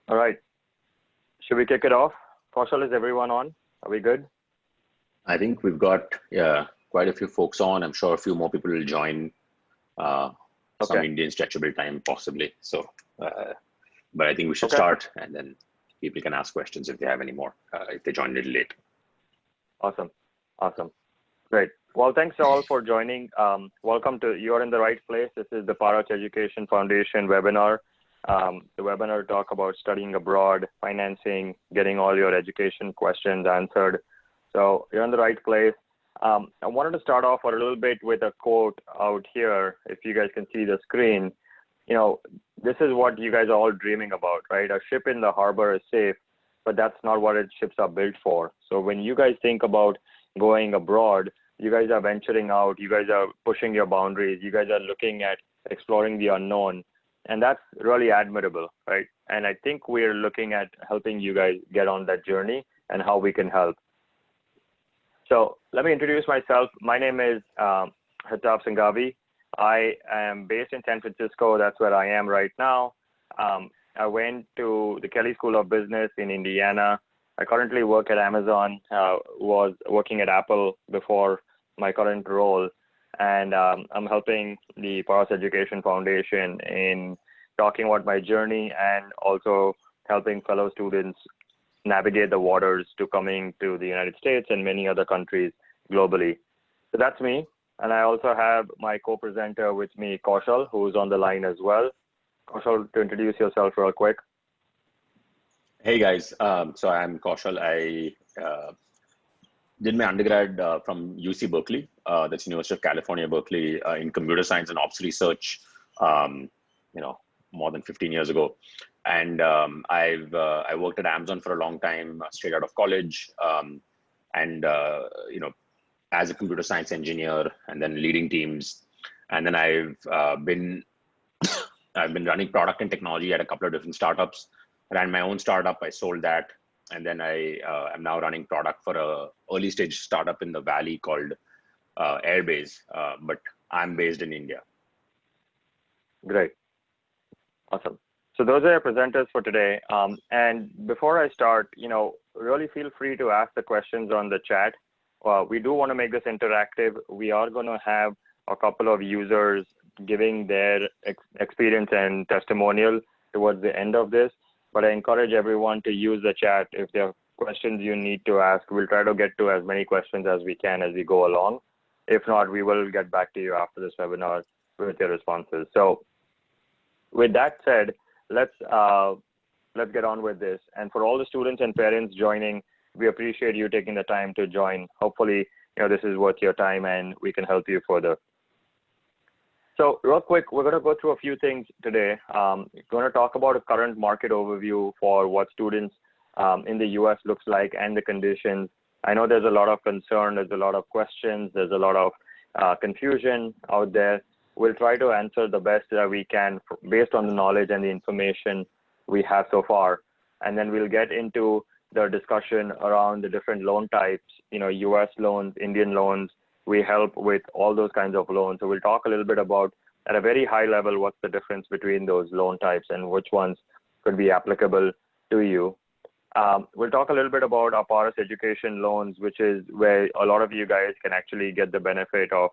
All right. Should we kick it off? Kaushal, is everyone on? Are we good? I think we've got quite a few folks on. I'm sure a few more people will join some Indian stretchable time possibly. So, but I think we should start, and then people can ask questions if they have any more, if they join a little late. Awesome. Great. Well, thanks all for joining. Welcome to, you're in the right place. This is the Paras Education Foundation webinar. The webinar talk about studying abroad, financing, getting all your education questions answered. So you're in the right place. I wanted to start off a little bit with a quote out here. If you guys can see the screen, you know, this is what you guys are all dreaming about, right? A ship in the harbor is safe, but that's not what ships are built for. So when you guys think about going abroad, you guys are venturing out, you guys are pushing your boundaries, you guys are looking at exploring the unknown. And that's really admirable, right? And I think we're looking at helping you guys get on that journey and how we can help. So let me introduce myself. My name is Hattab Singhavi. I am based in San Francisco. That's where I am right now. I went to the Kelley School of Business in Indiana. I currently work at Amazon, was working at Apple before my current role. And I'm helping the Paras Education Foundation in talking about my journey and also helping fellow students navigate the waters to coming to the United States and many other countries globally. So that's me. And I also have my co-presenter with me, Kaushal, who's on the line as well. Kaushal, to introduce yourself real quick. Hey guys, so I'm Kaushal. I did my undergrad from UC Berkeley, that's University of California, Berkeley, in computer science and ops research, more than 15 years ago. And I worked at Amazon for a long time, straight out of college, as a computer science engineer, and then leading teams. And then I've been running product and technology at a couple of different startups. I ran my own startup, I sold that. And then I am now running product for a early stage startup in the Valley called Airbase, but I'm based in India. Great. Awesome. So those are your presenters for today. And before I start, really feel free to ask the questions on the chat. We do want to make this interactive. We are going to have a couple of users giving their experience and testimonial towards the end of this. But I encourage everyone to use the chat. If there are questions you need to ask, we'll try to get to as many questions as we can as we go along. If not, we will get back to you after this webinar with your responses. So with that said, let's get on with this. And for all the students and parents joining, we appreciate you taking the time to join. Hopefully, this is worth your time and we can help you further. So real quick, we're going to go through a few things today. We're going to talk about a current market overview for what students in the US looks like and the conditions. I know there's a lot of concern, there's a lot of questions, there's a lot of confusion out there. We'll try to answer the best that we can based on the knowledge and the information we have so far. And then we'll get into the discussion around the different loan types, US loans, Indian loans. We help with all those kinds of loans. So we'll talk a little bit about, at a very high level, what's the difference between those loan types and which ones could be applicable to you. We'll talk a little bit about our Paras Education loans, which is where a lot of you guys can actually get the benefit of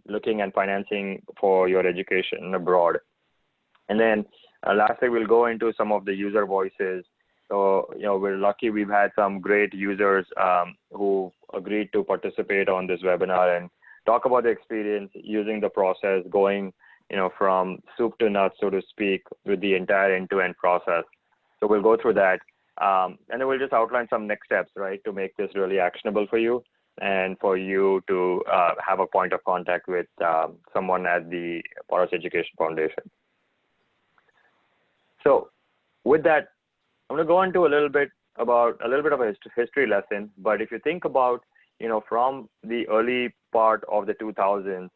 looking and financing for your education abroad. And then lastly, we'll go into some of the user voices. So, we're lucky we've had some great users who agreed to participate on this webinar and talk about the experience using the process, going, from soup to nuts, so to speak, with the entire end-to-end process. So we'll go through that. And then we'll just outline some next steps, right, to make this really actionable for you and for you to have a point of contact with someone at the Paras Education Foundation. So with that, I'm going to go into a little bit of a history lesson. But if you think about, from the early part of the 2000s,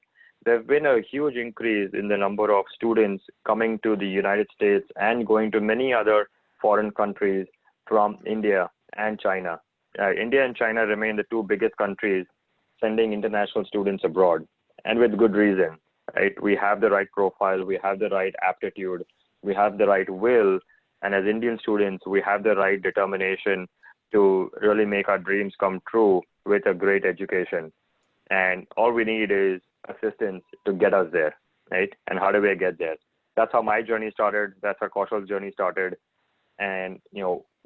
there's been a huge increase in the number of students coming to the United States and going to many other foreign countries from India and China. India and China remain the two biggest countries sending international students abroad, and with good reason, right? We have the right profile, we have the right aptitude, we have the right will And as Indian students, we have the right determination to really make our dreams come true with a great education. And all we need is assistance to get us there, right? And how do we get there? That's how my journey started. That's how Kaushal's journey started. And,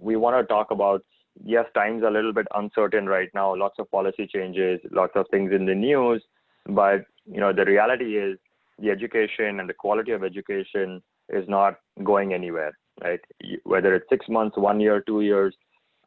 we want to talk about, yes, times are a little bit uncertain right now, lots of policy changes, lots of things in the news, but, the reality is the education and the quality of education is not going anywhere, right? Whether it's 6 months, 1 year, 2 years,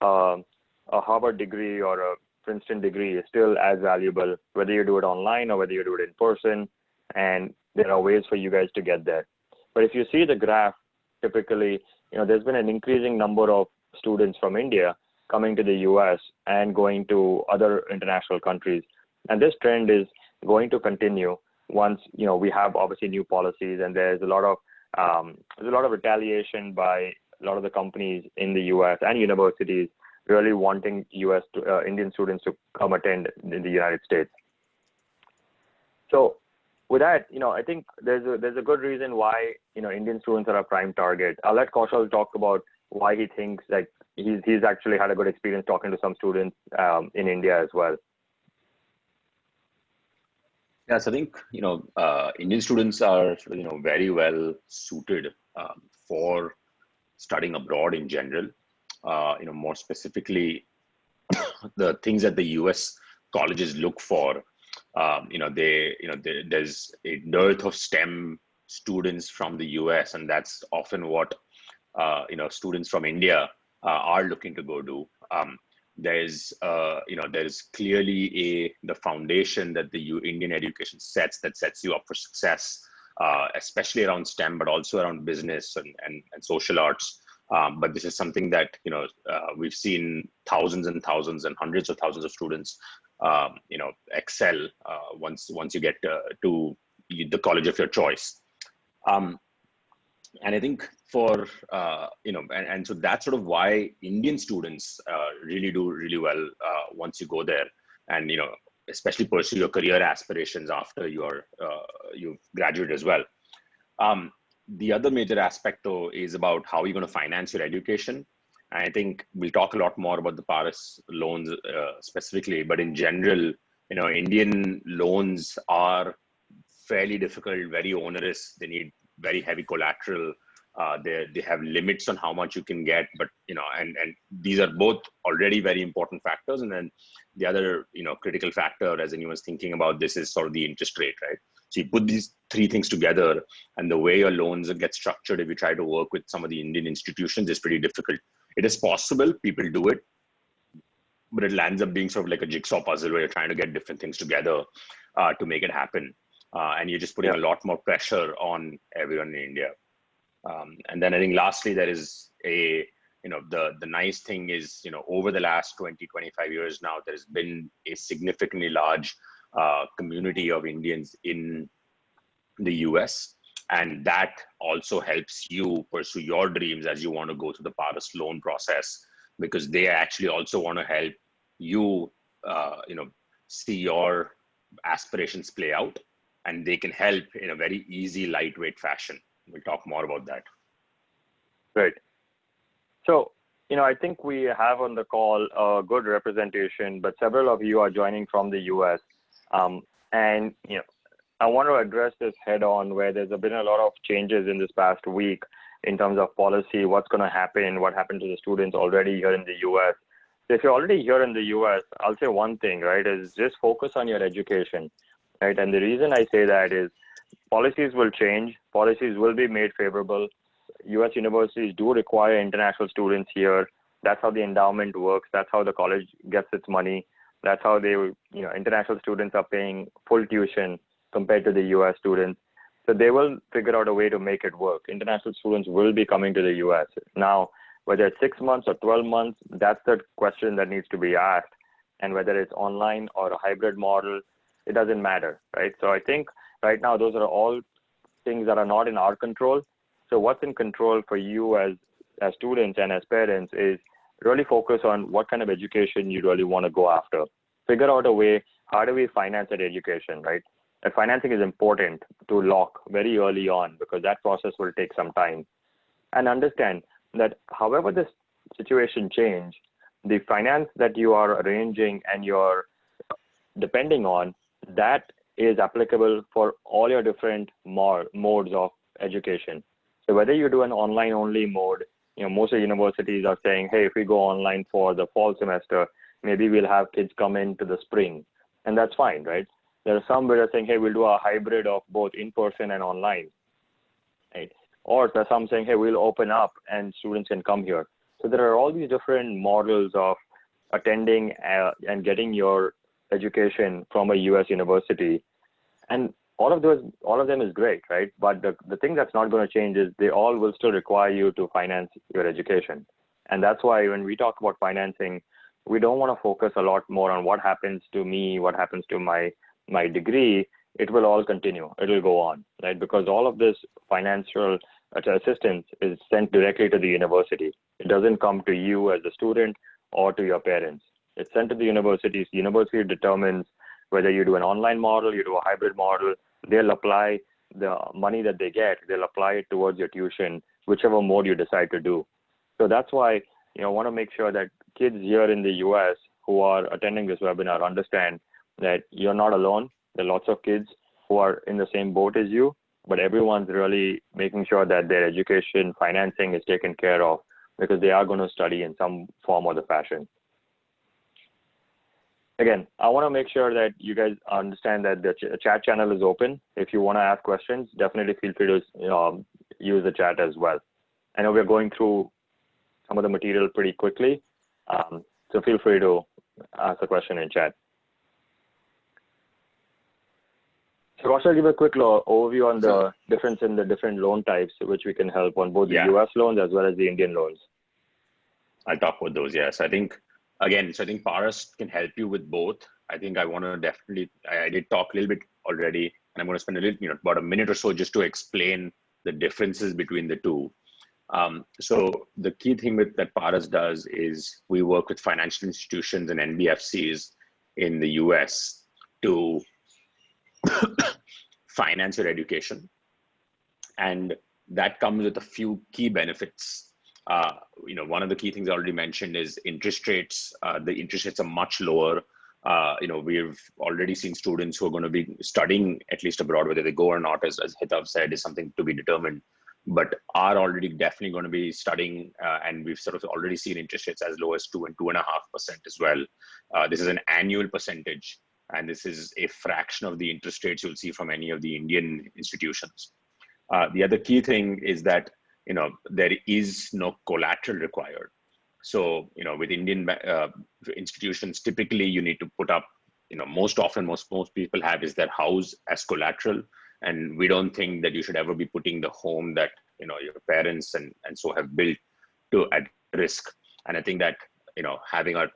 a Harvard degree or a Princeton degree is still as valuable, whether you do it online or whether you do it in person, and there are ways for you guys to get there. But if you see the graph, typically, there's been an increasing number of students from India coming to the US and going to other international countries. And this trend is going to continue once, we have obviously new policies, and there's a lot of retaliation by a lot of the companies in the US and universities really wanting Indian students to come attend in the United States. So with that, I think there's a good reason why, Indian students are a prime target. I'll let Kaushal talk about why he thinks like he's actually had a good experience talking to some students in India as well. Yes, I think, Indian students are, very well suited for studying abroad in general. More specifically, the things that the US colleges look for, there's a dearth of STEM students from the US, and that's often what, students from India are looking to go do. There's clearly the foundation that the Indian education sets you up for success, especially around STEM, but also around business and social arts. But this is something that, we've seen thousands and thousands and hundreds of thousands of students, excel once you get to the college of your choice. And I think for, and so that's sort of why Indian students really do really well once you go there and, especially pursue your career aspirations after you've graduated as well. The other major aspect though is about how you're going to finance your education. And I think we'll talk a lot more about the Paris loans specifically, but in general, Indian loans are fairly difficult, very onerous. They need very heavy collateral. They have limits on how much you can get, but and these are both already very important factors. And then the other critical factor, as anyone's thinking about this, is sort of the interest rate, right? So you put these three things together, and the way your loans get structured, if you try to work with some of the Indian institutions, is pretty difficult. It is possible, people do it, but it lands up being sort of like a jigsaw puzzle where you're trying to get different things together to make it happen. And you're just putting a lot more pressure on everyone in India. And then I think lastly, there is the nice thing is, over the last 20, 25 years now, there's been a significantly large community of Indians in the US. And that also helps you pursue your dreams as you want to go through the Paris loan process, because they actually also want to help you, see your aspirations play out, and they can help in a very easy, lightweight fashion. We'll talk more about that. Great. So, I think we have on the call a good representation, but several of you are joining from the US. And, I want to address this head on, where there's been a lot of changes in this past week in terms of policy, what's going to happen, what happened to the students already here in the US. So if you're already here in the US, I'll say one thing, right, is just focus on your education, right? And the reason I say that is policies will change, policies will be made favorable. US universities do require international students here. That's how the endowment works. That's how the college gets its money. That's how international students are paying full tuition compared to the US students. So they will figure out a way to make it work. International students will be coming to the US. Now, whether it's 6 months or 12 months, that's the question that needs to be asked. And whether it's online or a hybrid model, it doesn't matter, right? So I think right now, those are all things that are not in our control. So what's in control for you as students and as parents is really focus on what kind of education you really want to go after. Figure out a way, how do we finance that education, right? And financing is important to lock very early on, because that process will take some time. And understand, that however this situation change, the finance that you are arranging and you're depending on, that is applicable for all your different modes of education. So whether you do an online only mode, most of the universities are saying, hey, if we go online for the fall semester, maybe we'll have kids come into the spring, and that's fine, right? There are some that are saying, hey, we'll do a hybrid of both in-person and online, right? Or there's some saying, hey, we'll open up and students can come here. So there are all these different models of attending and getting your education from a US university. And all of them is great, right? But the thing that's not going to change is they all will still require you to finance your education. And that's why when we talk about financing, we don't want to focus a lot more on what happens to me, what happens to my degree. It will all continue. It will go on, right? Because all of this financial assistance is sent directly to the university. It doesn't come to you as a student or to your parents. It's sent to the universities. The university determines whether you do an online model, you do a hybrid model. They'll apply the money that they get, they'll apply it towards your tuition, whichever mode you decide to do. So that's why I want to make sure that kids here in the US who are attending this webinar understand that you're not alone. There are lots of kids who are in the same boat as you, but everyone's really making sure that their education financing is taken care of because they are going to study in some form or the fashion. Again, I want to make sure that you guys understand that the chat channel is open. If you want to ask questions, definitely feel free to use the chat as well. I know we're going through some of the material pretty quickly, so feel free to ask a question in chat. So I'll give a quick overview on the difference in the different loan types, which we can help on both the US loans as well as the Indian loans. I'll talk about those, yes. I think Paras can help you with both. I think I want to definitely, I did talk a little bit already, and I'm going to spend a little, about a minute or so just to explain the differences between the two. So the key thing that Paras does is we work with financial institutions and NBFCs in the US to finance your education. And that comes with a few key benefits. One of the key things I already mentioned is interest rates. The interest rates are much lower. We've already seen students who are going to be studying at least abroad, whether they go or not, as Hitav said, is something to be determined, but are already definitely going to be studying. And we've sort of already seen interest rates as low as 2 and 2.5% as well. This is an annual percentage, and this is a fraction of the interest rates you'll see from any of the Indian institutions. The other key thing is that there is no collateral required. So, with Indian institutions, typically you need to put up, most often, most people have is their house as collateral. And we don't think that you should ever be putting the home that, your parents and so have built at risk. And I think that, having a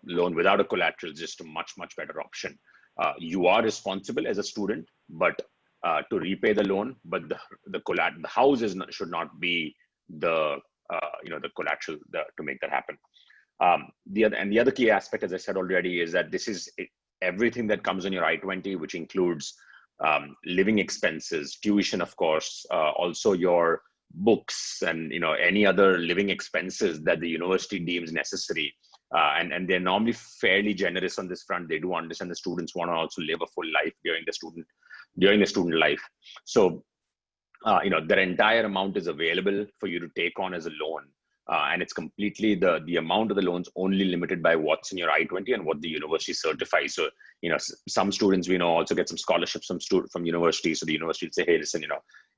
loan without a collateral is just a much, much better option. You are responsible as a student, but to repay the loan, but the house should not be the collateral to make that happen. The other key aspect, as I said already, is that this is everything that comes on your I-20, which includes living expenses, tuition, of course, also your books and any other living expenses that the university deems necessary. And they're normally fairly generous on this front. They do understand the students want to also live a full life during the student life. So, their entire amount is available for you to take on as a loan. And it's completely the amount of the loans only limited by what's in your I-20 and what the university certifies. So, some students we know also get some scholarships from universities. So the university will say, hey, listen,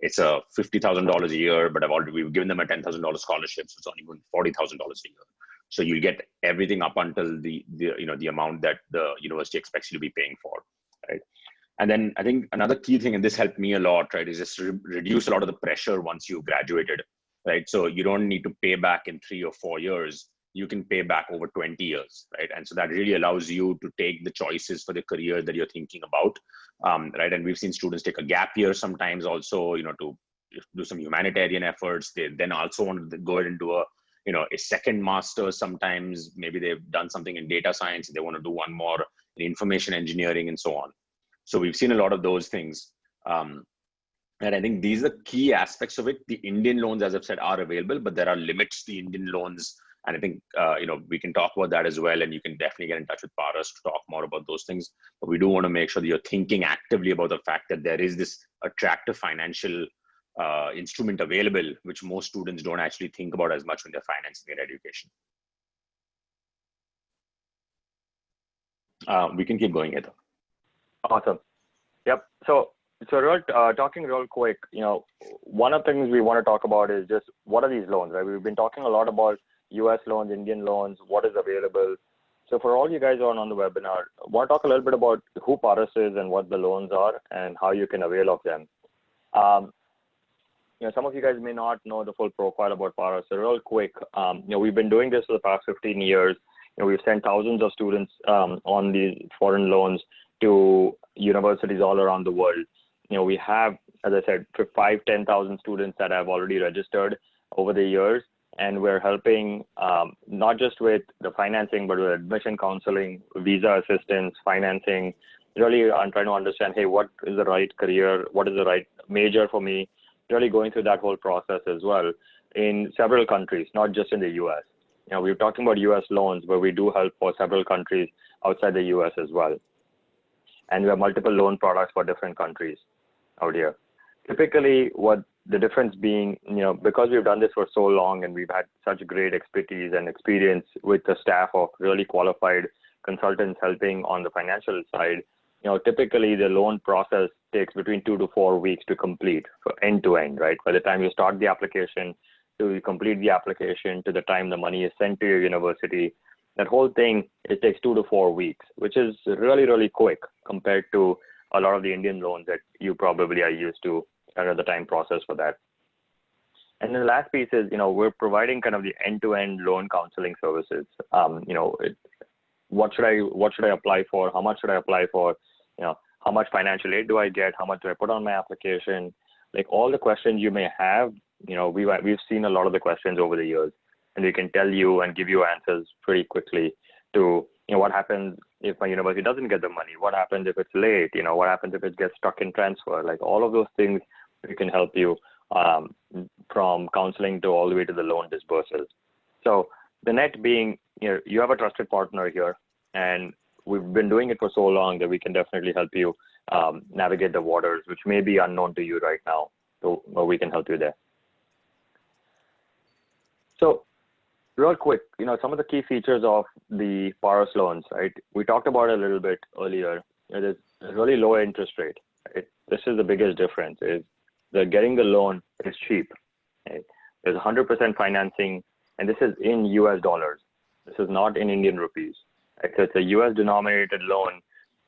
it's a $50,000 a year, but we've given them a $10,000 scholarship. So it's only going $40,000 a year. So you'll get everything up until the amount that the university expects you to be paying for, right? And then I think another key thing, and this helped me a lot, right, is just reduce a lot of the pressure once you graduated, right? So you don't need to pay back in 3 or 4 years. You can pay back over 20 years, right? And so that really allows you to take the choices for the career that you're thinking about, right? And we've seen students take a gap year sometimes also, to do some humanitarian efforts. They then also want to go into a second master's sometimes. Maybe they've done something in data science. They want to do one more in information engineering and so on. So we've seen a lot of those things. And I think these are the key aspects of it. The Indian loans, as I've said, are available, but there are limits to the Indian loans. And I think, we can talk about that as well. And you can definitely get in touch with Paras to talk more about those things. But we do want to make sure that you're thinking actively about the fact that there is this attractive financial instrument available, which most students don't actually think about as much when they're financing their education. We can keep going, Mehta. Awesome. Yep. So talking real quick, one of the things we want to talk about is just what are these loans, right? We've been talking a lot about US loans, Indian loans, what is available. So for all you guys on the webinar, I want to talk a little bit about who Paras is and what the loans are and how you can avail of them. Some of you guys may not know the full profile about Paras. So real quick, we've been doing this for the past 15 years. We've sent thousands of students on these foreign loans to universities all around the world. We have, as I said, 10,000 students that have already registered over the years, and we're helping not just with the financing, but with admission counseling, visa assistance, financing. Really, I'm trying to understand, hey, what is the right career? What is the right major for me? Really going through that whole process as well in several countries, not just in the US. We're talking about US loans, but we do help for several countries outside the US as well. And we have multiple loan products for different countries out here. Typically, what the difference being, because we've done this for so long and we've had such great expertise and experience with the staff of really qualified consultants helping on the financial side, typically the loan process takes between 2 to 4 weeks to complete for end to end, right? By the time you start the application to you complete the application to the time the money is sent to your university, that whole thing, it takes 2 to 4 weeks, which is really, really quick compared to a lot of the Indian loans that you probably are used to the time process for that. And then the last piece is, we're providing kind of the end-to-end loan counseling services. What should I apply for? How much should I apply for? How much financial aid do I get? How much do I put on my application? Like all the questions you may have, we've seen a lot of the questions over the years, and we can tell you and give you answers pretty quickly to, what happens if my university doesn't get the money? What happens if it's late? What happens if it gets stuck in transfer? Like all of those things, we can help you from counseling to all the way to the loan dispersal. So the net being, you have a trusted partner here, and we've been doing it for so long that we can definitely help you navigate the waters, which may be unknown to you right now. So we can help you there. So real quick, some of the key features of the Paras loans, right? We talked about it a little bit earlier. There's really low interest rate. Right? This is the biggest difference, is that getting the loan is cheap. Right? There's 100% financing, and this is in US dollars. This is not in Indian rupees. Right? So it's a US denominated loan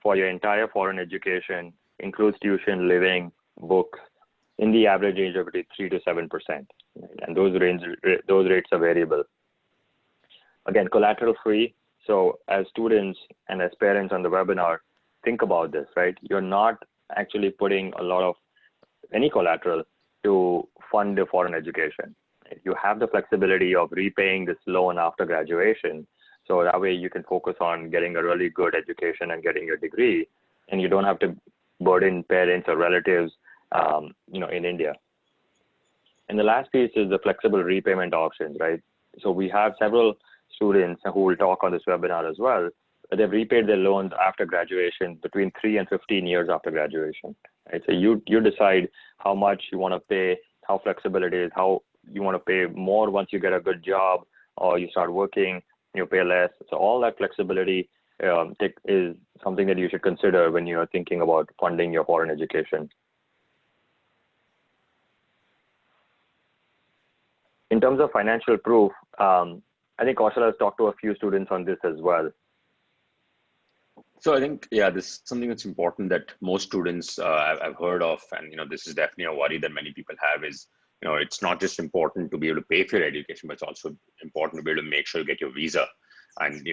for your entire foreign education, includes tuition, living, books, in the average range of between 3 to 7%. Right? And those rates are variable. Again, collateral free. So as students and as parents on the webinar, think about this, right? You're not actually putting a lot of any collateral to fund the foreign education. You have the flexibility of repaying this loan after graduation. So that way you can focus on getting a really good education and getting your degree, and you don't have to burden parents or relatives, in India. And the last piece is the flexible repayment options, right? So we have several students who will talk on this webinar as well. They've repaid their loans after graduation, between 3 and 15 years after graduation. Right? So you decide how much you want to pay, how flexible it is, how you want to pay more once you get a good job or you start working, you pay less. So all that flexibility is something that you should consider when you're thinking about funding your foreign education. In terms of financial proof, I think Kaushal has talked to a few students on this as well. So I think, this is something that's important that most students I've heard of, and this is definitely a worry that many people have is, it's not just important to be able to pay for your education, but it's also important to be able to make sure you get your visa, and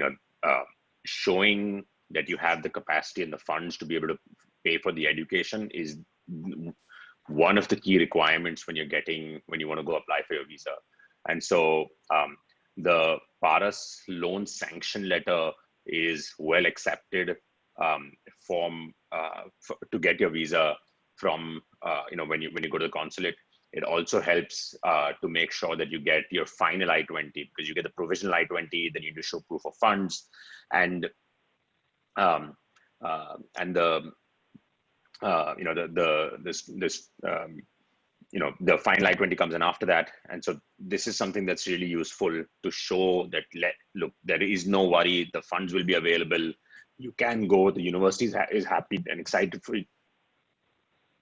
showing that you have the capacity and the funds to be able to pay for the education is one of the key requirements when you want to go apply for your visa. And so the Paras loan sanction letter is well accepted form to get your visa. from when you go to the consulate. It also helps to make sure that you get your final I-20, because you get the provisional I-20, then you need to show proof of funds, and um, and the the final I-20 comes in after that. And so this is something that's really useful to show that, look, there is no worry, the funds will be available. You can go, the university is happy and excited for you,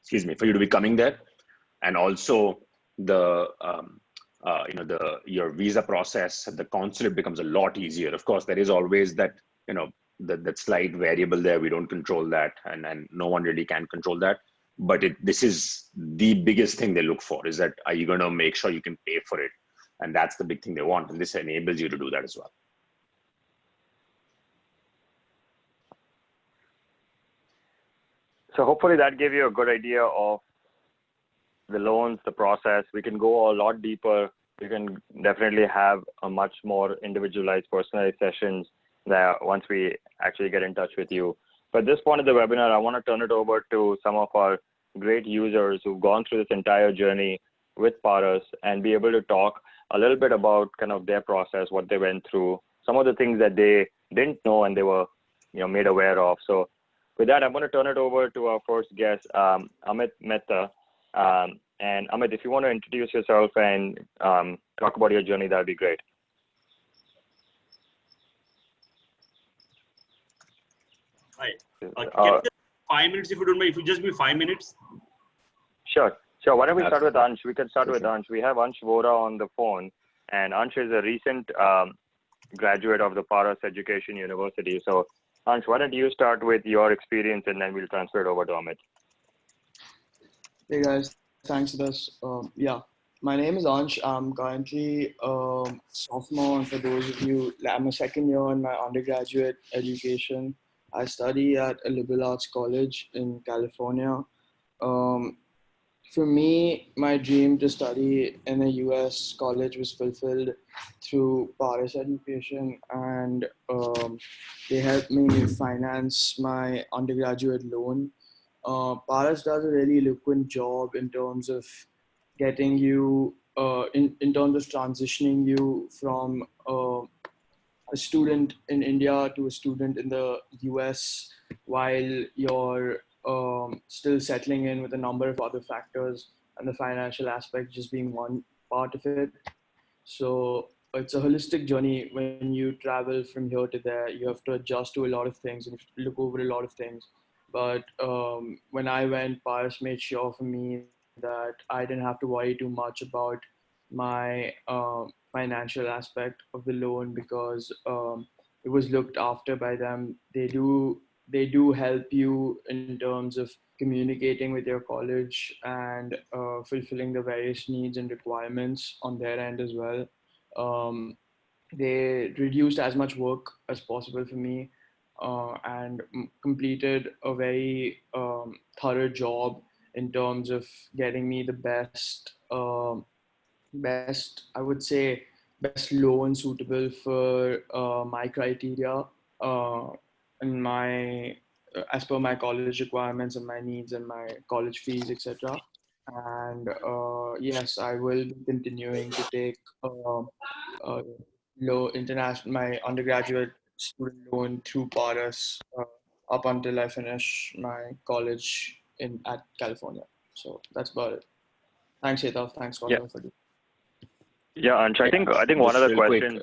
for you to be coming there. And also your visa process at the consulate becomes a lot easier. Of course, there is always that, that slight variable there. We don't control that, and no one really can control that. But this is the biggest thing they look for, is that, are you going to make sure you can pay for it? And that's the big thing they want. And this enables you to do that as well. So hopefully that gave you a good idea of the loans, the process. We can go a lot deeper. We can definitely have a much more individualized, personalized sessions that once we actually get in touch with you. But at this point of the webinar, I want to turn it over to some of our great users who've gone through this entire journey with Paras and be able to talk a little bit about kind of their process, what they went through, some of the things that they didn't know and they were made aware of. So with that, I'm going to turn it over to our first guest, Ameet Mehta. And Ameet, if you want to introduce yourself and talk about your journey, that'd be great. Hi. Can you 5 minutes if you don't mind? If you just be 5 minutes. Sure. Why don't we start with Ansh? We can start with Ansh. We have Ansh Vora on the phone, and Ansh is a recent graduate of the Paras Education University. So Ansh, why don't you start with your experience, and then we'll transfer it over to Ameet. Hey guys, thanks for this. My name is Ansh. I'm currently a sophomore, and for those of you, I'm a second year in my undergraduate education. I study at a liberal arts college in California. For me, my dream to study in a US college was fulfilled through Paras Education, and they helped me finance my undergraduate loan. Paras does a really eloquent job in terms of getting you, in terms of transitioning you from a student in India to a student in the US while you're still settling in with a number of other factors, and the financial aspect just being one part of it. So it's a holistic journey. When you travel from here to there, you have to adjust to a lot of things and look over a lot of things. But when I went, Paras made sure for me that I didn't have to worry too much about my financial aspect of the loan, because it was looked after by them. They do help you in terms of communicating with your college and fulfilling the various needs and requirements on their end as well. They reduced as much work as possible for me, and completed a very thorough job in terms of getting me the best, I would say, best loan suitable for my criteria, and my as per my college requirements and my needs and my college fees, etc. And yes, I will be continuing to take my undergraduate student loan through Paras up until I finish my college at California. So that's about it. Thanks, Hetav. Thanks, Cosmo, for this. Yeah, Ansh, I think one of the questions.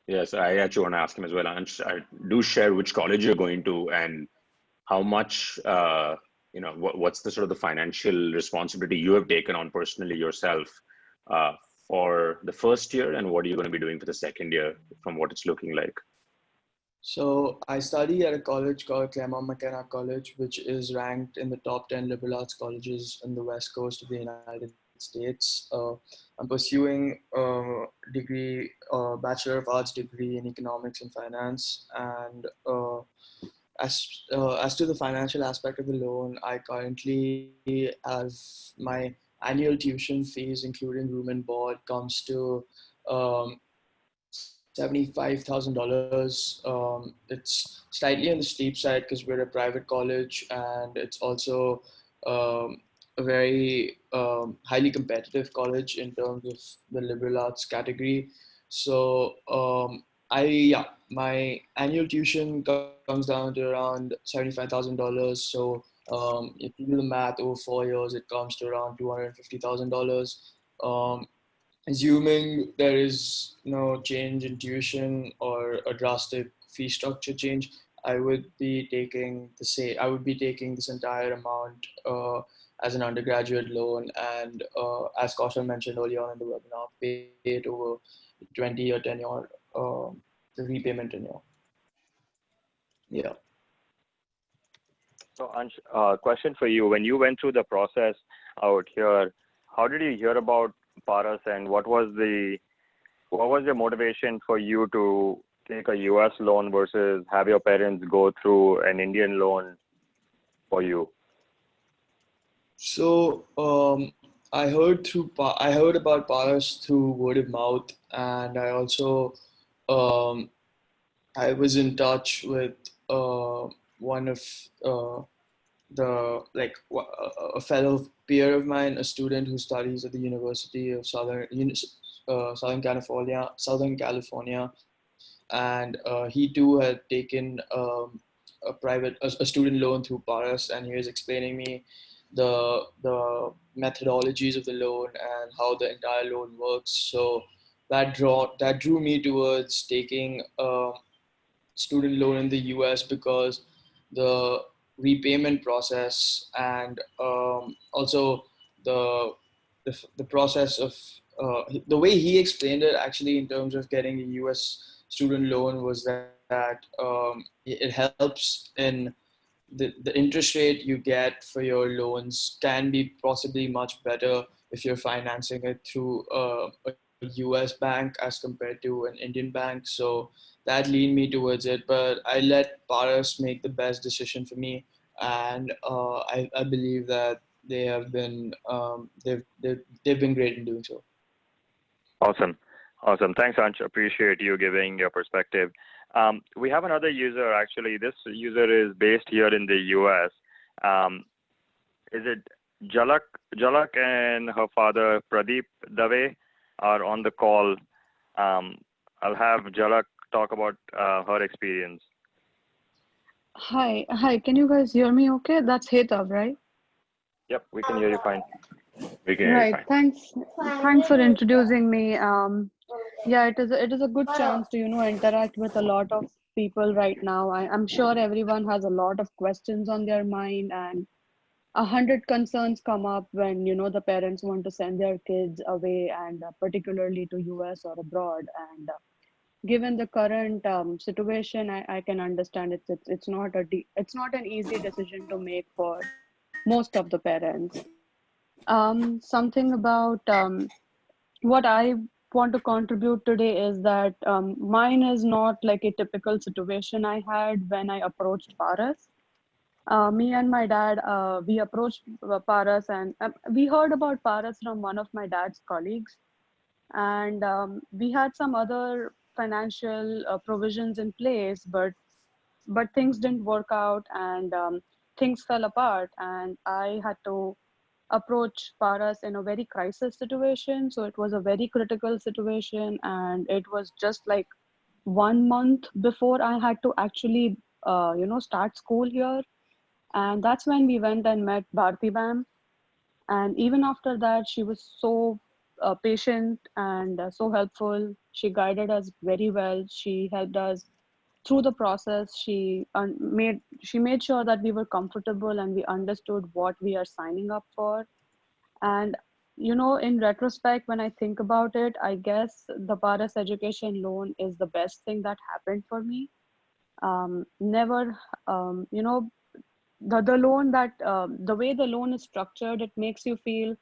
Yes, I actually want to ask him as well. Ansh, do share which college you're going to and how much, what's the sort of the financial responsibility you have taken on personally yourself for the first year, and what are you going to be doing for the second year from what it's looking like? So I study at a college called Claremont McKenna College, which is ranked in the top 10 liberal arts colleges on the west coast of the United States. I'm pursuing a degree, Bachelor of Arts degree in Economics and Finance. And as to the financial aspect of the loan, I currently have my annual tuition fees, including room and board, comes to $75,000. It's slightly on the steep side because we're a private college, and it's also a very highly competitive college in terms of the liberal arts category. So my annual tuition comes down to around $75,000. So if you do the math over 4 years, it comes to around $250,000. Assuming there is no change in tuition or a drastic fee structure change, I would be taking this entire amount as an undergraduate loan, and as Kaushal mentioned earlier on in the webinar, pay it over 20-year tenure, the repayment tenure. Yeah. So Ansh, question for you. When you went through the process out here, how did you hear about Paras, and what was your motivation for you to take a US loan versus have your parents go through an Indian loan for you? So I heard about Paras through word of mouth, and I also I was in touch with one of a fellow peer of mine, a student who studies at the University of Southern California, and he too had taken a student loan through Paras, and he was explaining me the methodologies of the loan and how the entire loan works. So that drew me towards taking a student loan in the US, because the repayment process and also the the process of the way he explained it actually in terms of getting a US student loan was that it helps in the interest rate you get for your loans can be possibly much better if you're financing it through a US bank as compared to an Indian bank. So that leaned me towards it, but I let Paras make the best decision for me, and I believe that they have been they've been great in doing so. Awesome. Thanks, Ansh. Appreciate you giving your perspective. We have another user, actually. This user is based here in the US. Is it Zalak? Zalak and her father, Pradeep Dave, are on the call. I'll have Zalak talk about her experience. Hi, can you guys hear me okay? That's Hetab, right? Yep, we can hear you fine. We can hear you fine. Thanks for introducing me. Yeah, it is a good chance to, interact with a lot of people right now. I'm sure everyone has a lot of questions on their mind, and 100 concerns come up when, the parents want to send their kids away, and particularly to US or abroad. And given the current situation, I can understand it's not an easy decision to make for most of the parents. Something about what I want to contribute today is that mine is not like a typical situation I had when I approached Paras. Me and my dad, we approached Paras, and we heard about Paras from one of my dad's colleagues, and we had some other financial provisions in place, but things didn't work out, and things fell apart, and I had to approach Paras in a very crisis situation. So it was a very critical situation, and it was just like 1 month before I had to actually start school here. And that's when we went and met Bharti Ma'am. And even after that, she was so patient and so helpful. She guided us very well. She helped us through the process. She made sure that we were comfortable and we understood what we are signing up for. And in retrospect, when I think about it, I guess the Paras education loan is the best thing that happened for me. Never, the loan that the way the loan is structured, it makes you feel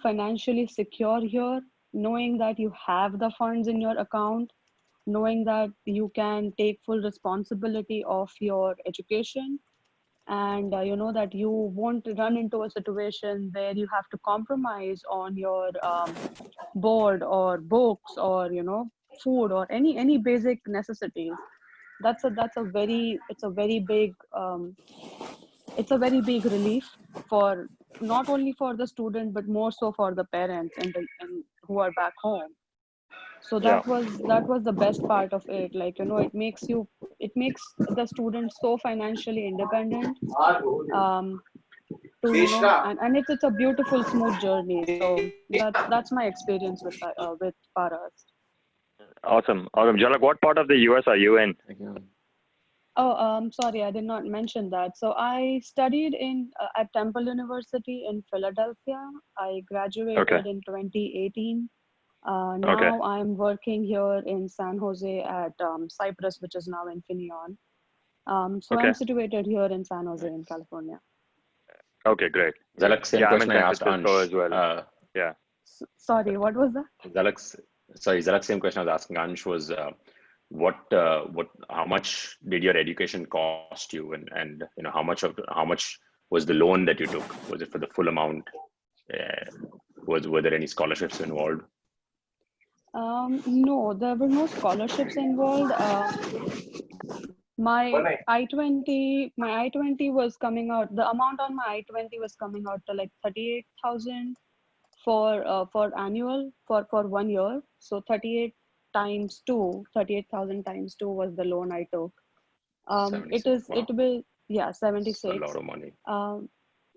financially secure here, knowing that you have the funds in your account, knowing that you can take full responsibility of your education, and that you won't run into a situation where you have to compromise on your board or books, or food or any basic necessities. It's a very big relief for not only for the student but more so for the parents and who are back home. So Yeah. that was the best part of it. Like, it makes the student so financially independent. To and it's a beautiful smooth journey. So that's my experience with Paras. Awesome. Zalak, what part of the US are you in? Oh, sorry, I did not mention that. So I studied at Temple University in Philadelphia. I graduated in 2018. Now I'm working here in San Jose at Cypress, which is now Infineon. So I'm situated here in San Jose in California. Okay, great. Zalak, same question I asked Ansh. As well. Yeah. Sorry, what was that? Zalak, same question I was asking Ansh was, how much did your education cost you, and how much was the loan that you took? Was it for the full amount? Were there any scholarships involved? No, there were no scholarships involved. My I-20 was coming out. The amount on my I-20 was coming out to like 38,000 for annual for 1 year. So 38,000 times 2 was the loan I took. 76, wow. It will 76. That's a lot of money.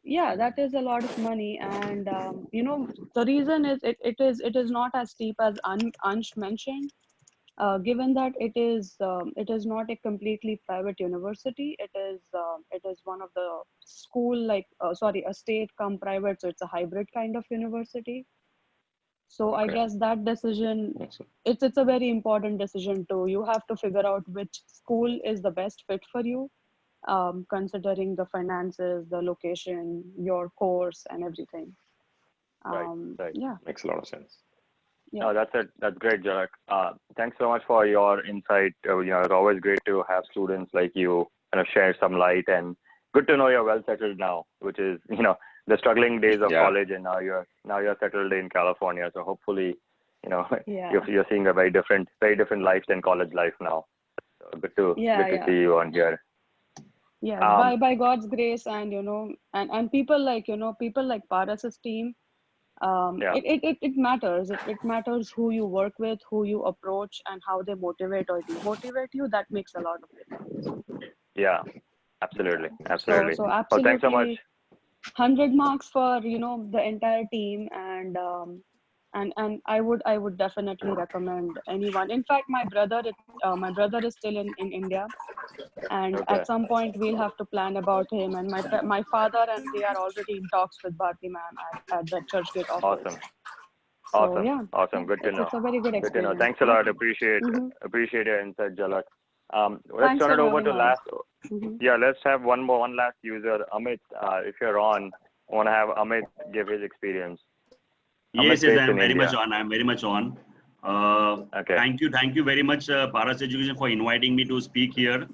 Yeah, that is a lot of money, and the reason is it is not as steep as Ansh mentioned. Given that it is not a completely private university, it is one of the school a state come private, so it's a hybrid kind of university. So I guess that decision, it's a very important decision too. You have to figure out which school is the best fit for you, considering the finances, the location, your course, and everything. Right. Yeah, makes a lot of sense. Yeah. No, that's great, Zalak. Thanks so much for your insight. It's always great to have students like you kind of share some light, and good to know you're well settled now, which is the struggling days of college, and now you're settled in California. So hopefully, you're seeing a very different life than college life now. So good to see you on here. Yes, by God's grace, and and people like Paras's team. It matters. It matters who you work with, who you approach, and how they motivate or demotivate you. That makes a lot of difference. Yeah, absolutely. So absolutely. Well, thanks so much. 100 marks for the entire team, and I would definitely recommend anyone. In fact, my brother is still in India, and at some point we'll have to plan about him. And my father and they are already in talks with Bharti ma'am at the Churchgate office. Awesome. Good to know. It's a very good experience. Good to know. Thanks a lot. Appreciate your insight, Zalak. Let's turn it over to last. Yeah, let's have one last user, Ameet. If you're on, I want to have Ameet give his experience. Yes, I'm very much on. I'm very much on. Thank you very much, Paras Education, for inviting me to speak here.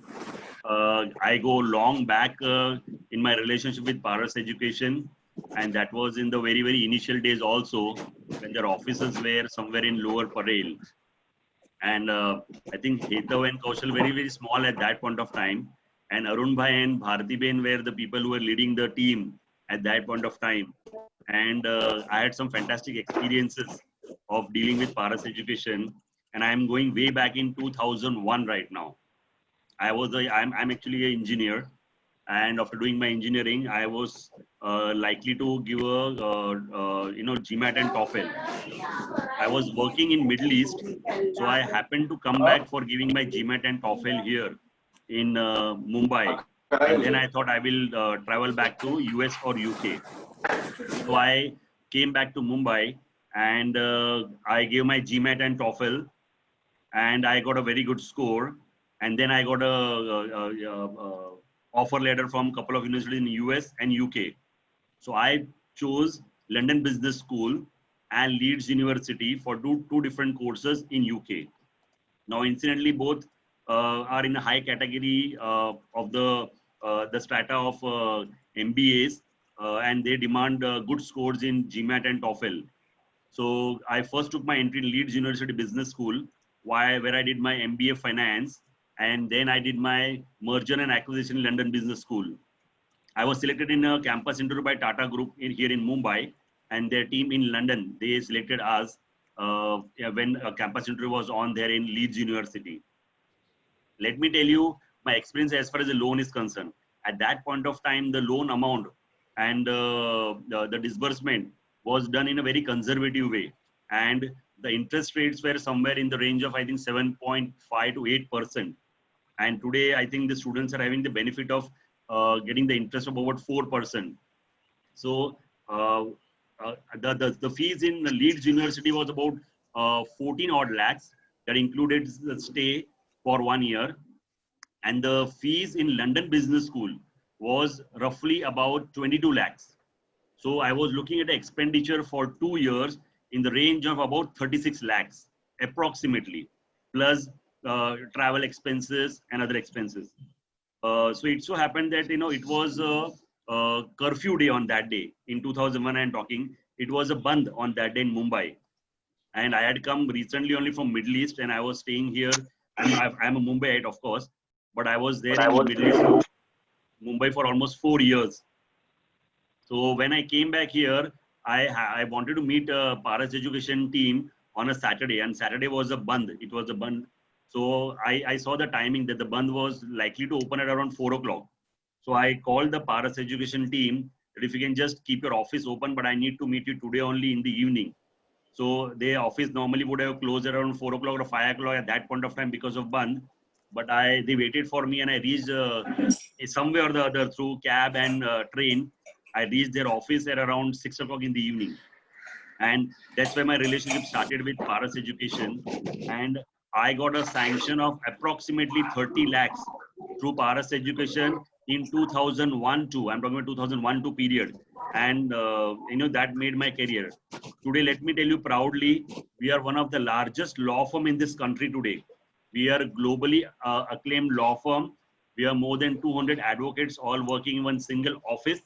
I go long back in my relationship with Paras Education, and that was in the very, very initial days also, when their offices were somewhere in Lower Parel. And I think Hetav and Kaushal very, very small at that point of time. And Arun Bhai and Bharti Ben were the people who were leading the team at that point of time. And I had some fantastic experiences of dealing with Paras Education. And I'm going way back in 2001 right now. I'm actually an engineer. And after doing my engineering, I was likely to give a GMAT and TOEFL. I was working in Middle East, so I happened to come back for giving my GMAT and TOEFL here in Mumbai. And then I thought I will travel back to US or UK. So I came back to Mumbai, and I gave my GMAT and TOEFL, and I got a very good score. And then I got a offer letter from a couple of universities in US and UK. So I chose London Business School and Leeds University for two different courses in UK. Now, incidentally, both are in a high category of the strata of MBAs, and they demand good scores in GMAT and TOEFL. So I first took my entry in Leeds University Business School, where I did my MBA finance, and then I did my merger and acquisition in London Business School. I was selected in a campus interview by Tata Group here in Mumbai, and their team in London, they selected us when a campus interview was on there in Leeds University. Let me tell you my experience as far as the loan is concerned. At that point of time, the loan amount and the disbursement was done in a very conservative way. And the interest rates were somewhere in the range of, I think, 7.5 to 8%. And today, I think the students are having the benefit of getting the interest of about 4%. So the fees in Leeds University was about 14 odd lakhs. That included the stay for 1 year. And the fees in London Business School was roughly about 22 lakhs. So I was looking at the expenditure for 2 years in the range of about 36 lakhs, approximately, plus travel expenses and other expenses. So it so happened that, it was a curfew day on that day. In 2001, I'm talking, it was a bandh on that day in Mumbai. And I had come recently only from Middle East, and I was staying here. I'm a Mumbaiite, of course, but I was there in Middle East, Mumbai for almost 4 years. So when I came back here, I wanted to meet a Paras education team on a Saturday, and Saturday was a bandh. It was a bandh. So I saw the timing that the bandh was likely to open at around 4 o'clock. So I called the Paras education team that if you can just keep your office open, but I need to meet you today only in the evening. So their office normally would have closed around 4 o'clock or 5 o'clock at that point of time because of bandh. But they waited for me, and I reached somewhere or the other through cab and train. I reached their office at around 6 o'clock in the evening. And that's where my relationship started with Paras Education. And I got a sanction of approximately 30 lakhs through Paras Education in 2001-2. I'm talking about 2001-2 period. And, that made my career. Today, let me tell you proudly, we are one of the largest law firm in this country today. We are globally acclaimed law firm. We are more than 200 advocates all working in one single office.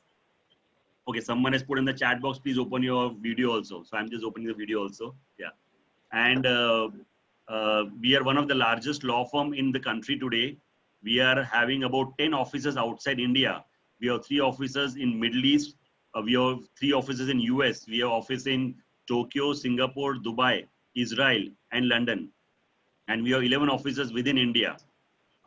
Okay, someone has put in the chat box, please open your video also. So I'm just opening the video also. Yeah. And we are one of the largest law firm in the country today. We are having about 10 offices outside India. We have 3 offices in Middle East. We have 3 offices in US. We have office in Tokyo, Singapore, Dubai, Israel, and London. And we have 11 offices within India.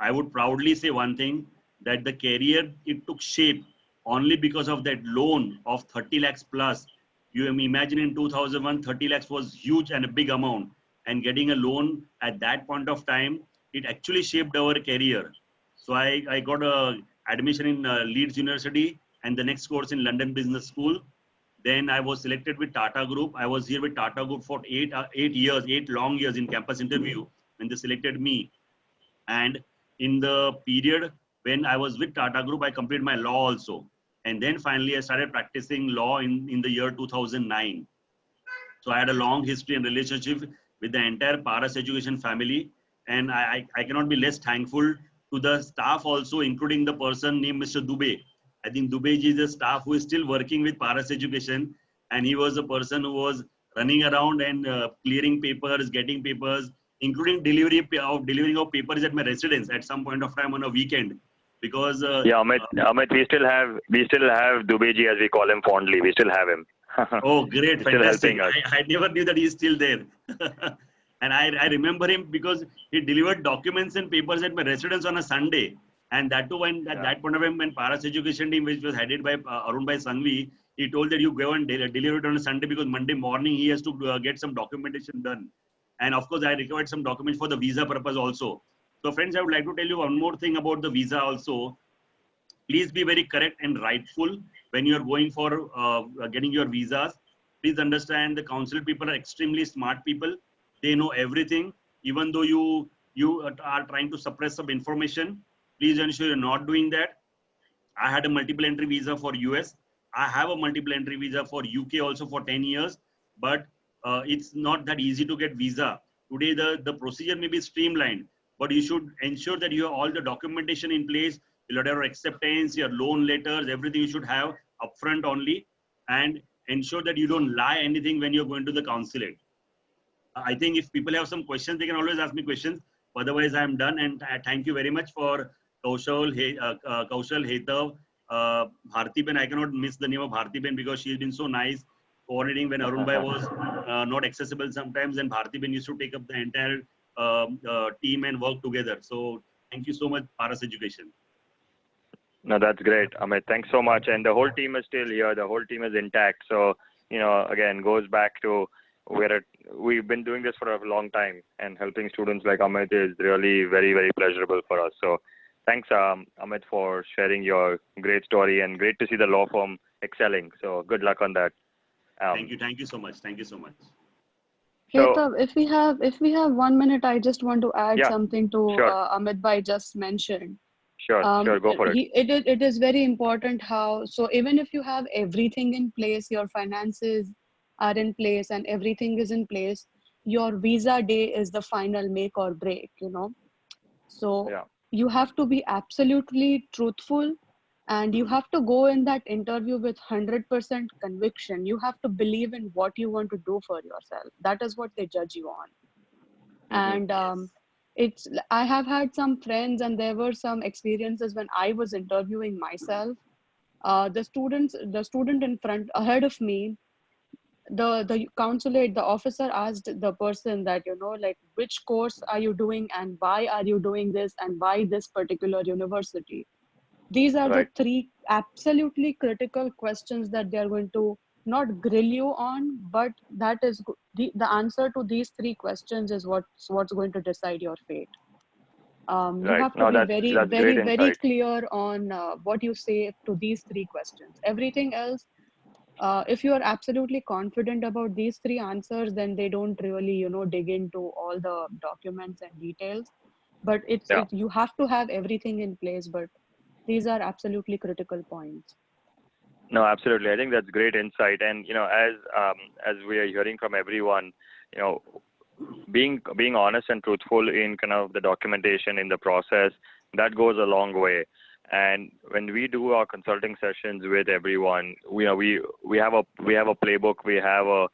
I would proudly say one thing, that the career, it took shape only because of that loan of 30 lakhs plus. You imagine in 2001, 30 lakhs was huge and a big amount. And getting a loan at that point of time, it actually shaped our career. So I got a admission in Leeds University and the next course in London Business School. Then I was selected with Tata Group. I was here with Tata Group for 8 long years in campus interview when they selected me. And in the period when I was with Tata Group, I completed my law also. And then finally, I started practicing law in the year 2009. So I had a long history and relationship with the entire Paras education family. And I cannot be less thankful to the staff also, including the person named Mr. Dubey. I think Dubey ji is a staff who is still working with Paras education. And he was a person who was running around and clearing papers, getting papers, including delivering of papers at my residence at some point of time on a weekend. Because Ameet, we still have Dubey ji, as we call him fondly. We still have him. Oh, great, fantastic! I never knew that he's still there. And I remember him because he delivered documents and papers at my residence on a Sunday. And that too, when at that point of time, when Paras education team, which was headed by Arun Bhai Sanghvi, he told that you go and deliver it on a Sunday because Monday morning he has to get some documentation done. And of course, I required some documents for the visa purpose also. So friends, I would like to tell you one more thing about the visa also. Please be very correct and rightful when you are going for getting your visas. Please understand the council people are extremely smart people. They know everything. Even though you are trying to suppress some information, please ensure you're not doing that. I had a multiple entry visa for US. I have a multiple entry visa for UK also for 10 years. But it's not that easy to get visa. Today, the procedure may be streamlined, but you should ensure that you have all the documentation in place, your letter of acceptance, your loan letters, everything you should have upfront only, and ensure that you don't lie anything when you're going to the consulate. I think if people have some questions, they can always ask me questions. Otherwise, I'm done. And I thank you very much for Kaushal, Hetav, Bharti Ben. I cannot miss the name of Bharti Ben because she's been so nice coordinating when Arun Bhai was not accessible sometimes, and Bharti Ben used to take up the entire team and work together. So thank you so much, Paras Education. No, that's great, Ameet. Thanks so much. And the whole team is still here. The whole team is intact. So, again, goes back to we've been doing this for a long time, and helping students like Ameet is really very, very pleasurable for us. So thanks, Ameet, for sharing your great story, and great to see the law firm excelling. So good luck on that. Thank you. Thank you so much. Thank you so much. Hetav, if we have 1 minute, I just want to add something to Ameet Bhai just mentioned. Sure, go for it. It is very important how, so even if you have everything in place, your finances are in place and everything is in place, your visa day is the final make or break, So you have to be absolutely truthful, and you have to go in that interview with 100% conviction. You have to believe in what you want to do for yourself. That is what they judge you on. And I have had some friends, and there were some experiences when I was interviewing myself. The student in front ahead of me, the consulate, the officer asked the person that, like, which course are you doing and why are you doing this and why this particular university? These are the three absolutely critical questions that they are going to not grill you on, but that is the answer to these three questions is what's going to decide your fate. You have to be very clear on what you say to these three questions. Everything else, if you are absolutely confident about these three answers, then they don't really, dig into all the documents and details. But you have to have everything in place. But these are absolutely critical points. No, absolutely. I think that's great insight. And, as we are hearing from everyone, being honest and truthful in kind of the documentation in the process, that goes a long way. And when we do our consulting sessions with everyone, we have a playbook, we have a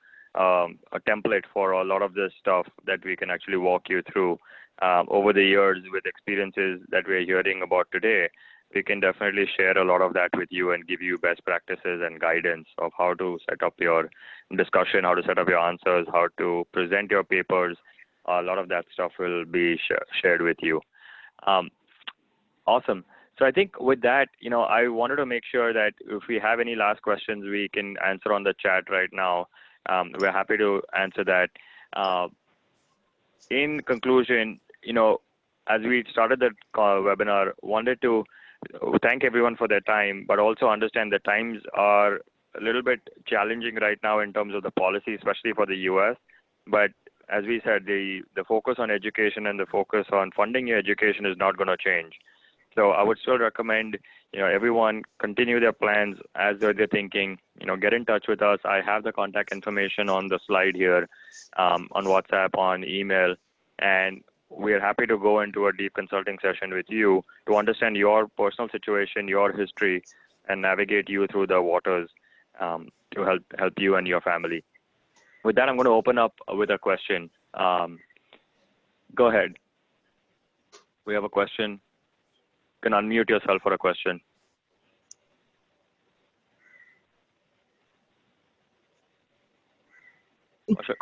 template for a lot of this stuff that we can actually walk you through. Over the years, with experiences that we're hearing about today, we can definitely share a lot of that with you and give you best practices and guidance of how to set up your discussion, how to set up your answers, how to present your papers. A lot of that stuff will be shared with you. Awesome. So I think with that, I wanted to make sure that if we have any last questions, we can answer on the chat right now. We're happy to answer that. In conclusion, as we started the webinar, wanted to thank everyone for their time, but also understand that times are a little bit challenging right now in terms of the policy, especially for the US. But as we said, the focus on education and the focus on funding your education is not going to change. So I would still recommend, everyone continue their plans as they're thinking, get in touch with us. I have the contact information on the slide here, on WhatsApp, on email, and we're happy to go into a deep consulting session with you to understand your personal situation, your history, and navigate you through the waters to help you and your family. With that, I'm going to open up with a question. Go ahead. We have a question. You can unmute yourself for a question.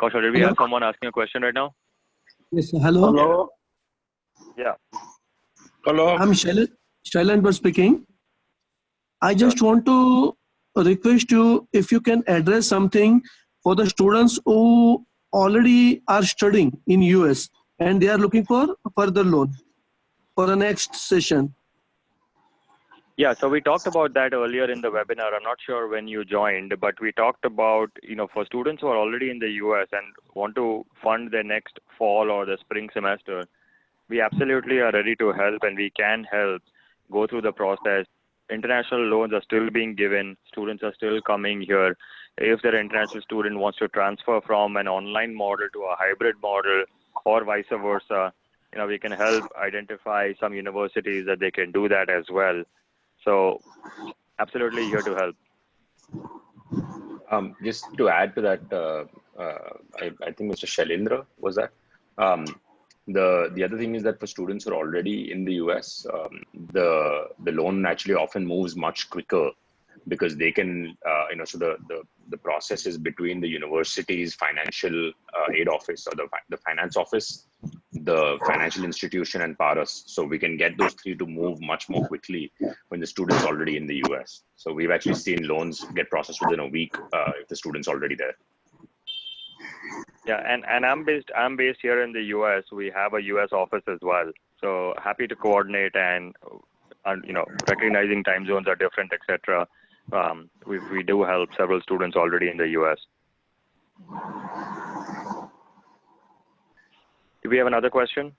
Kaushal, did we have someone asking a question right now? Yes, hello. Hello. Yeah. Hello. I'm Shailen speaking. I just want to request you if you can address something for the students who already are studying in US and they are looking for further loan for the next session. Yeah, so we talked about that earlier in the webinar. I'm not sure when you joined, but we talked about, for students who are already in the US and want to fund their next fall or the spring semester, we absolutely are ready to help, and we can help go through the process. International loans are still being given. Students are still coming here. If their international student wants to transfer from an online model to a hybrid model or vice versa, we can help identify some universities that they can do that as well. So absolutely here to help. Just to add to that, I think Mr. Shailendra was that. The other thing is that for students who are already in the US, the loan actually often moves much quicker because they can, so the process is between the university's financial aid office or the finance office, the financial institution, and Paras. So we can get those three to move much more quickly when the student's already in the US. So we've actually seen loans get processed within a week if the student's already there. Yeah, and I'm based here in the US. We have a US office as well. So happy to coordinate and recognizing time zones are different, etc. We do help several students already in the US. Do we have another question?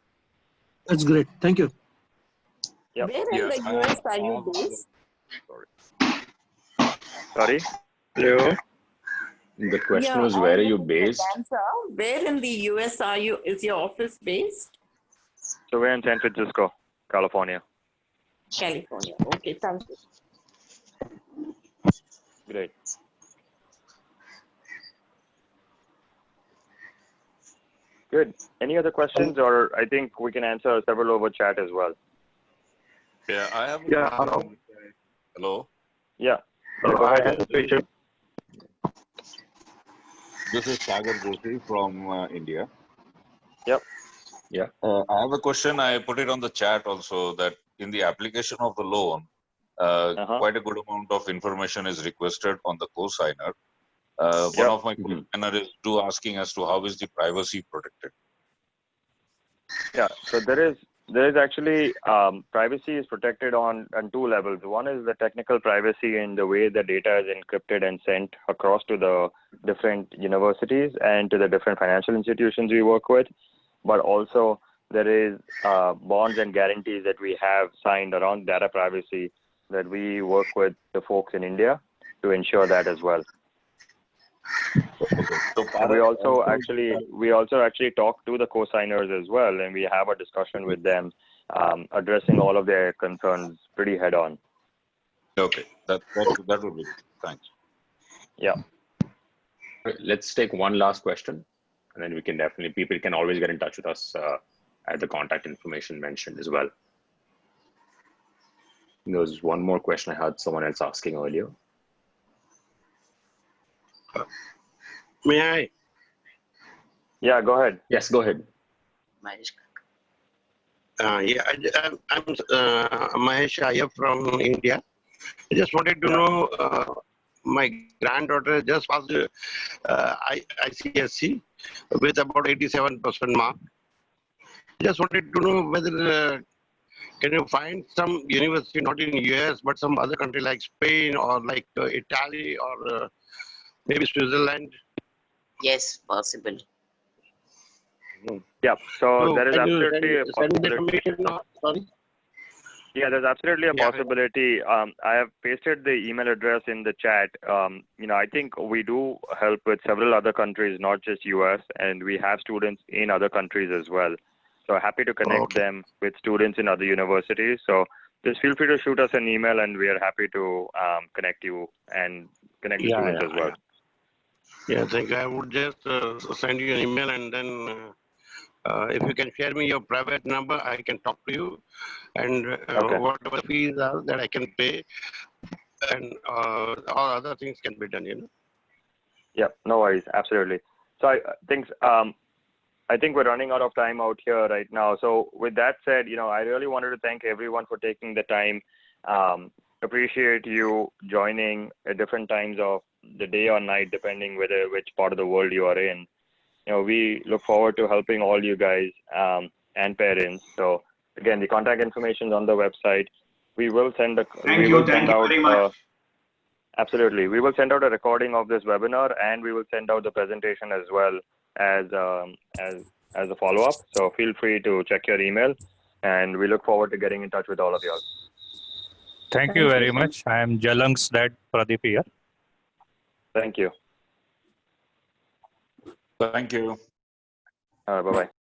That's great. Thank you. Yep. Where in the US are you based? Sorry? Hello. The question was, where are you based? Where in the US is your office based? So we're in San Francisco, California. California. Okay, thank you. Great. Good. Any other questions, or I think we can answer several over chat as well. Yeah, I have. Hello. Hello. Yeah. Go ahead. This is Sagar Joshi from India. Yep. Yeah. I have a question. I put it on the chat also that in the application of the loan, quite a good amount of information is requested on the co-signer. One of my co-signer is asking as to how is the privacy protected. Yeah. So there is actually privacy is protected on two levels. One is the technical privacy in the way the data is encrypted and sent across to the different universities and to the different financial institutions we work with. But also there is bonds and guarantees that we have signed around data privacy that we work with the folks in India to ensure that as well. Okay. So we also actually talk to the co-signers as well, and we have a discussion with them, addressing all of their concerns pretty head on. Okay, that would be good. Thanks. Yeah. Let's take one last question, and then we can people can always get in touch with us at the contact information mentioned as well. There was one more question I had someone else asking earlier. May I? Yeah, go ahead. Yes, go ahead. I'm Mahesh Iyer from India. I just wanted to know, my granddaughter just passed ICSC with about 87% mark. Just wanted to know whether can you find some university, not in US, but some other country like Spain or like Italy or maybe Switzerland? Yes, possible. Yeah, so there is absolutely a possibility. Sorry? Yeah, there's absolutely a possibility. I have pasted the email address in the chat. I think we do help with several other countries, not just US, and we have students in other countries as well. So happy to connect them with students in other universities. So just feel free to shoot us an email, and we are happy to connect you and connect the students as well. Yeah, thank you. I would just send you an email, and then if you can share me your private number, I can talk to you, and whatever fees are that I can pay, and all other things can be done. Yeah, no worries, absolutely. So I think we're running out of time out here right now. So with that said, I really wanted to thank everyone for taking the time. Appreciate you joining at different times of the day or night, depending which part of the world you are in. We look forward to helping all you guys and parents. So again, the contact information is on the website. We will send Thank you very much. Absolutely. We will send out a recording of this webinar, and we will send out the presentation as well as a follow-up. So feel free to check your email, and we look forward to getting in touch with all of you all. Thank you very much. I am Jalang's dad, Pradeep here. Thank you. Thank you. Bye-bye.